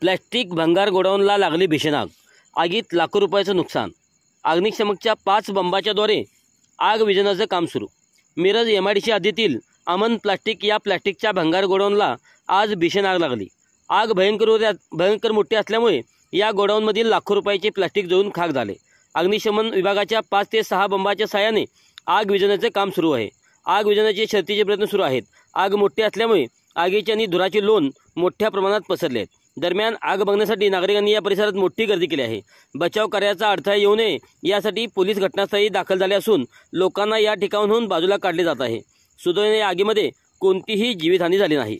Plastic भंगार गोडाऊनला लागली भीषण आग. आगीत लाखो रुपयाचं नुकसान. अग्निशमकच्या 5 बंबाच्याद्वारे आग विझवण्याचं काम सुरू. मिरज MIDC हद्दीतील अमन प्लास्टिक या प्लॅस्टिकच्या भंगार गोडाऊनला आज भीषण आग लागली. आग भयंकर मोठी असल्यामुळे या गोडाऊनमधील लाखो रुपयाचे प्लास्टिक जळून खाक झाले. अग्निशमन विभागाच्या 5 ते 6 बंबाच्या साहाय्याने आग विझवण्याचे काम सुरू आहे. आग विझवण्याचे शर्थीचे प्रयत्न सुरू आहेत. आग मोठी असल्यामुळे आगीची आणि धुराची लोण मोठ्या प्रमाणात पसरले आहेत. दरम्यान आग बघण्यासाठी नागरिकांनी या परिसरात मोठी गर्दी केली आहे. बचाव कार्याचा अडथळा येऊ नये यासाठी पोलीस घटनास्थळी दाखल झाले असून लोकांना या ठिकाणाहून बाजूला काढले जात आहे. सुदैवाने या आगीमध्ये कोणतीही जीवितहानी झाली नाही.